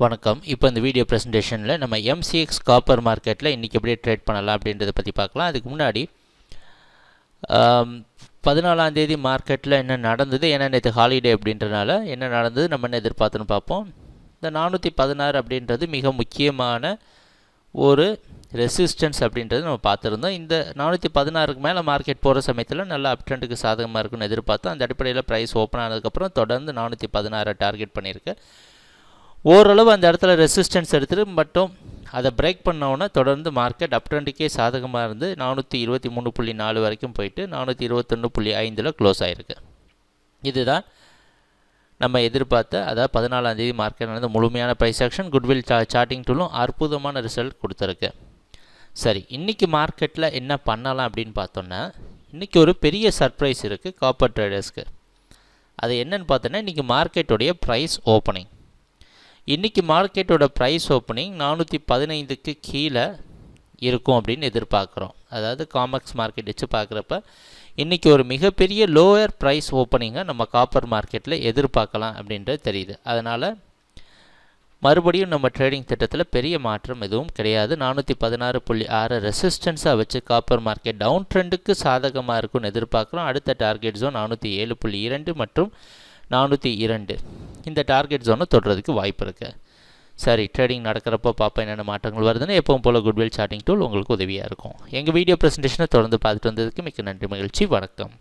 வணக்கம். இப்போ இந்த வீடியோ ப்ரெசன்டேஷனில் நம்ம எம்சிஎக்ஸ் காப்பர் மார்க்கெட்டில் இன்றைக்கி எப்படியே ட்ரேட் பண்ணலாம் அப்படின்றத பற்றி பார்க்கலாம். அதுக்கு முன்னாடி 14ஆம் தேதி மார்க்கெட்டில் என்ன நடந்தது, ஏன்னா நேற்று ஹாலிடே அப்படின்றனால என்ன நடந்தது, நம்ம என்ன எதிர்பார்த்துன்னு பார்ப்போம். இந்த 416 அப்படின்றது மிக முக்கியமான ஒரு ரெசிஸ்டன்ஸ் அப்படின்றது நம்ம பார்த்துருந்தோம். இந்த 416க்கு மேலே மார்க்கெட் போகிற சமயத்தில் நல்ல அப் ட்ரெண்டுக்கு சாதகமாக இருக்குன்னு எதிர்பார்த்தோம். அந்த அடிப்படையில் ப்ரைஸ் ஓப்பன் ஆனதுக்கப்புறம் தொடர்ந்து 416 டார்கெட் பண்ணியிருக்கு. ஓரளவு அந்த இடத்துல ரெசிஸ்டன்ஸ் எடுத்துகிட்டு மட்டும் அதை பிரேக் பண்ணோன்னா தொடர்ந்து மார்க்கெட் அப் ட்ரெண்டுக்கே சாதகமாக இருந்து 423.4 வரைக்கும் போயிட்டு 421.5 க்ளோஸ் ஆகிருக்கு. இதுதான் நம்ம எதிர்பார்த்த, அதாவது 14ஆம் தேதி மார்க்கெட் நடந்த முழுமையான ப்ரைஸ் ஆக்ஷன். குட்வில் சார்ட்டிங் டூலும் அற்புதமான ரிசல்ட் கொடுத்துருக்கு. சரி, இன்றைக்கி மார்க்கெட்டில் என்ன பண்ணலாம் அப்படின்னு பார்த்தோன்னா, இன்றைக்கி ஒரு பெரிய சர்ப்ரைஸ் இருக்குது காப்பர் ட்ரேடர்ஸ்க்கு. அது என்னென்னு பார்த்தோன்னா, இன்றைக்கி மார்க்கெட்டுடைய ப்ரைஸ் ஓப்பனிங். இன்றைக்கி மார்க்கெட்டோட ப்ரைஸ் ஓப்பனிங் 415க்கு கீழே இருக்கும் அப்படின்னு எதிர்பார்க்குறோம். அதாவது காமெக்ஸ் மார்க்கெட் வச்சு பார்க்குறப்ப இன்றைக்கி ஒரு மிகப்பெரிய லோயர் ப்ரைஸ் ஓப்பனிங்கை நம்ம காப்பர் மார்க்கெட்டில் எதிர்பார்க்கலாம் அப்படின்றது தெரியுது. அதனால் மறுபடியும் நம்ம ட்ரேடிங் திட்டத்தில் பெரிய மாற்றம் எதுவும் கிடையாது. 416.6 ரெசிஸ்டன்ஸாக வச்சு காப்பர் மார்க்கெட் டவுன் ட்ரெண்டுக்கு சாதகமாக இருக்கும்னு எதிர்பார்க்குறோம். அடுத்த டார்கெட் ஜோன் 407.2 மற்றும் 402 இந்த டார்கெட் ஜோனை தொடுறதுக்கு வாய்ப்பு இருக்குது. சரி, ட்ரேடிங் நடக்கிறப்போ பார்ப்போம் என்னென்ன மாற்றங்கள் வருதுன்னு. எப்பவும் போல் குட்வில் சார்ட்டிங் டூல் உங்களுக்கு உதவியாக இருக்கும். எங்கள் வீடியோ ப்ரெசன்டேஷனை தொடர்ந்து பார்த்துட்டு வந்ததுக்கு மிக்க நன்றி, மகிழ்ச்சி, வணக்கம்.